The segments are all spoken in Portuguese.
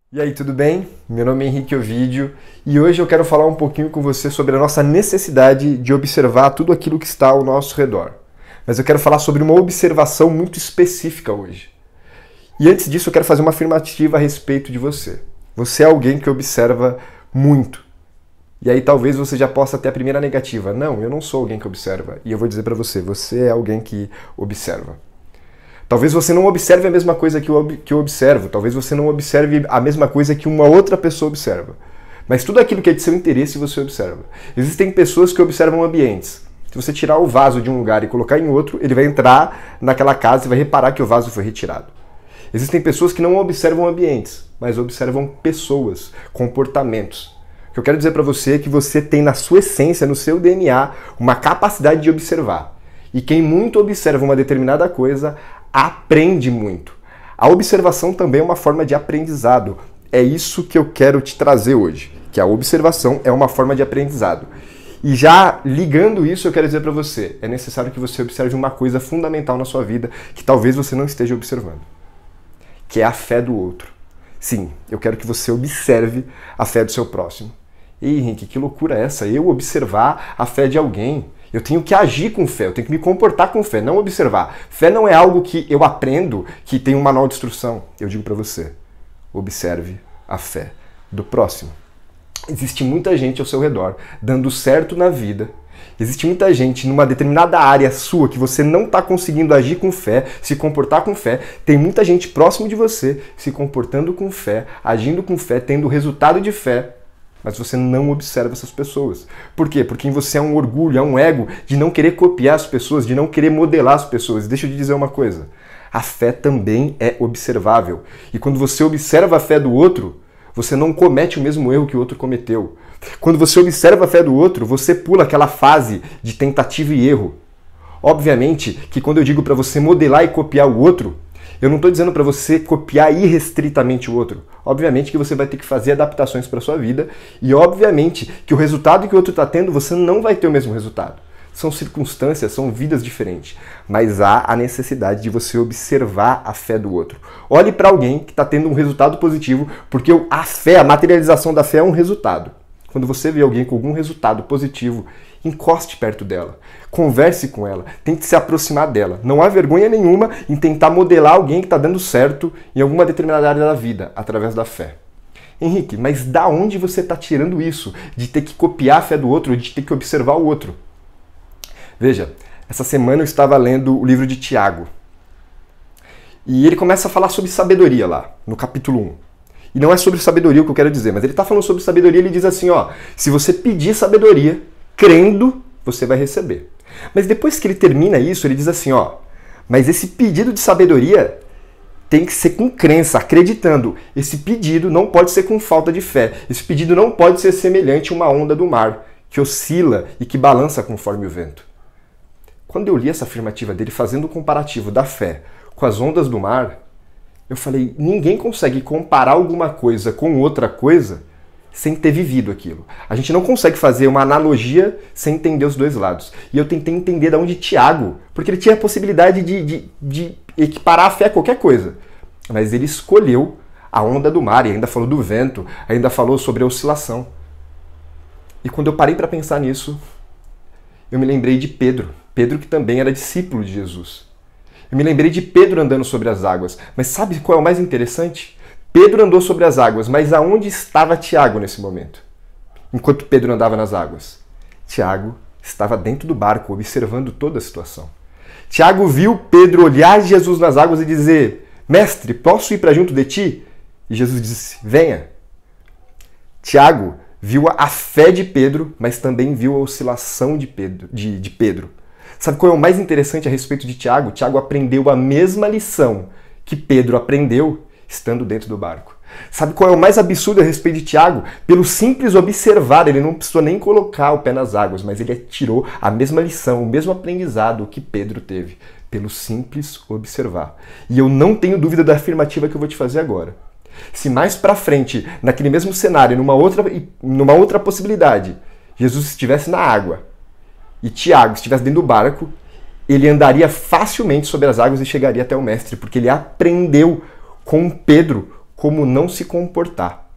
E aí, tudo bem? Meu nome é Henrique Ovidio e hoje eu quero falar um pouquinho com você sobre a nossa necessidade de observar tudo aquilo que está ao nosso redor. Mas eu quero falar sobre uma observação muito específica hoje. E antes disso, eu quero fazer uma afirmativa a respeito de você. Você é alguém que observa muito. E aí talvez você já possa ter a primeira negativa. Não, eu não sou alguém que observa. E eu vou dizer para você, você é alguém que observa. Talvez você não observe a mesma coisa que eu observo, talvez você não observe a mesma coisa que uma outra pessoa observa. Mas tudo aquilo que é de seu interesse você observa. Existem pessoas que observam ambientes. Se você tirar o vaso de um lugar e colocar em outro, ele vai entrar naquela casa e vai reparar que o vaso foi retirado. Existem pessoas que não observam ambientes, mas observam pessoas, comportamentos. O que eu quero dizer para você é que você tem na sua essência, no seu DNA, uma capacidade de observar. E quem muito observa uma determinada coisa, aprende muito. A observação também é uma forma de aprendizado. É isso que eu quero te trazer hoje, que a observação é uma forma de aprendizado. E já ligando isso, eu quero dizer para você, é necessário que você observe uma coisa fundamental na sua vida que talvez você não esteja observando, que é a fé do outro. Sim, eu quero que você observe a fé do seu próximo. Ei, Henrique, que loucura é essa? Eu observar a fé de alguém. Eu tenho que agir com fé, eu tenho que me comportar com fé, não observar. Fé não é algo que eu aprendo, que tem um manual de instrução. Eu digo para você, observe a fé do próximo. Existe muita gente ao seu redor dando certo na vida. Existe muita gente numa determinada área sua que você não está conseguindo agir com fé, se comportar com fé. Tem muita gente próximo de você se comportando com fé, agindo com fé, tendo resultado de fé. Mas você não observa essas pessoas. Por quê? Porque em você há um orgulho, há um ego de não querer copiar as pessoas, de não querer modelar as pessoas. E deixa eu te dizer uma coisa, a fé também é observável. E quando você observa a fé do outro, você não comete o mesmo erro que o outro cometeu. Quando você observa a fé do outro, você pula aquela fase de tentativa e erro. Obviamente que quando eu digo para você modelar e copiar o outro, eu não estou dizendo para você copiar irrestritamente o outro. Obviamente que você vai ter que fazer adaptações para a sua vida e obviamente que o resultado que o outro está tendo, você não vai ter o mesmo resultado. São circunstâncias, são vidas diferentes. Mas há a necessidade de você observar a fé do outro. Olhe para alguém que está tendo um resultado positivo, porque a fé, a materialização da fé é um resultado. Quando você vê alguém com algum resultado positivo, encoste perto dela, converse com ela, tente se aproximar dela. Não há vergonha nenhuma em tentar modelar alguém que está dando certo em alguma determinada área da vida, através da fé. Henrique, mas da onde você está tirando isso? De ter que copiar a fé do outro, de ter que observar o outro? Veja, essa semana eu estava lendo o livro de Tiago. E ele começa a falar sobre sabedoria lá, no capítulo 1. E não é sobre sabedoria o que eu quero dizer, mas ele está falando sobre sabedoria, ele diz assim, ó, se você pedir sabedoria, crendo, você vai receber. Mas depois que ele termina isso, ele diz assim, ó, mas esse pedido de sabedoria tem que ser com crença, acreditando. Esse pedido não pode ser com falta de fé. Esse pedido não pode ser semelhante a uma onda do mar, que oscila e que balança conforme o vento. Quando eu li essa afirmativa dele, fazendo o comparativo da fé com as ondas do mar, eu falei, ninguém consegue comparar alguma coisa com outra coisa sem ter vivido aquilo. A gente não consegue fazer uma analogia sem entender os dois lados. E eu tentei entender de onde Tiago, porque ele tinha a possibilidade de equiparar a fé a qualquer coisa. Mas ele escolheu a onda do mar, e ainda falou do vento, ainda falou sobre a oscilação. E quando eu parei para pensar nisso, eu me lembrei de Pedro. Pedro que também era discípulo de Jesus. Eu me lembrei de Pedro andando sobre as águas. Mas sabe qual é o mais interessante? Pedro andou sobre as águas, mas aonde estava Tiago nesse momento? Enquanto Pedro andava nas águas, Tiago estava dentro do barco, observando toda a situação. Tiago viu Pedro olhar Jesus nas águas e dizer, mestre, posso ir para junto de ti? E Jesus disse, venha. Tiago viu a fé de Pedro, mas também viu a oscilação de Pedro. Sabe qual é o mais interessante a respeito de Tiago? Tiago aprendeu a mesma lição que Pedro aprendeu estando dentro do barco. Sabe qual é o mais absurdo a respeito de Tiago? Pelo simples observar, ele não precisou nem colocar o pé nas águas, mas ele tirou a mesma lição, o mesmo aprendizado que Pedro teve, pelo simples observar. E eu não tenho dúvida da afirmativa que eu vou te fazer agora. Se mais pra frente, naquele mesmo cenário, numa outra possibilidade, Jesus estivesse na água e Tiago estivesse dentro do barco, ele andaria facilmente sobre as águas e chegaria até o mestre, porque ele aprendeu com Pedro como não se comportar.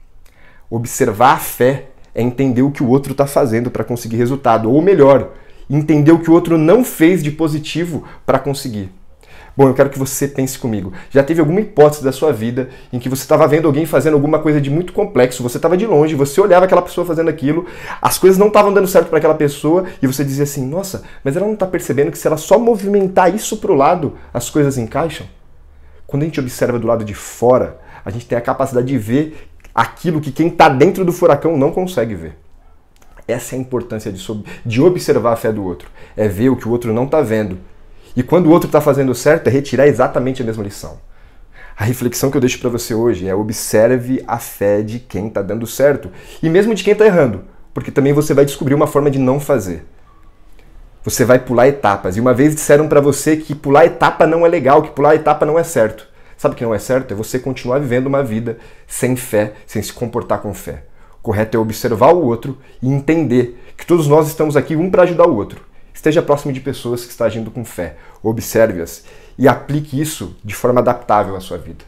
Observar a fé é entender o que o outro está fazendo para conseguir resultado, ou melhor, entender o que o outro não fez de positivo para conseguir. Bom, eu quero que você pense comigo. Já teve alguma hipótese da sua vida em que você estava vendo alguém fazendo alguma coisa de muito complexo, você estava de longe, você olhava aquela pessoa fazendo aquilo, as coisas não estavam dando certo para aquela pessoa e você dizia assim, nossa, mas ela não está percebendo que se ela só movimentar isso para o lado, as coisas encaixam? Quando a gente observa do lado de fora, a gente tem a capacidade de ver aquilo que quem está dentro do furacão não consegue ver. Essa é a importância de observar a fé do outro. É ver o que o outro não está vendo. E quando o outro está fazendo certo, é retirar exatamente a mesma lição. A reflexão que eu deixo para você hoje é observe a fé de quem está dando certo. E mesmo de quem está errando. Porque também você vai descobrir uma forma de não fazer. Você vai pular etapas. E uma vez disseram para você que pular etapa não é legal, que pular etapa não é certo. Sabe o que não é certo? É você continuar vivendo uma vida sem fé, sem se comportar com fé. O correto é observar o outro e entender que todos nós estamos aqui um para ajudar o outro. Esteja próximo de pessoas que estão agindo com fé. Observe-as e aplique isso de forma adaptável à sua vida.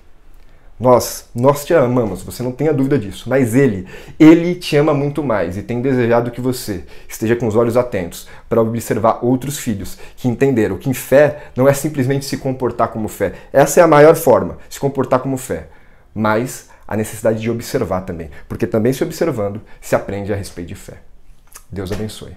Nós te amamos, você não tenha dúvida disso, mas Ele te ama muito mais e tem desejado que você esteja com os olhos atentos para observar outros filhos que entenderam que em fé não é simplesmente se comportar como fé. Essa é a maior forma, se comportar como fé. Mas a necessidade de observar também, porque também se observando se aprende a respeito de fé. Deus abençoe.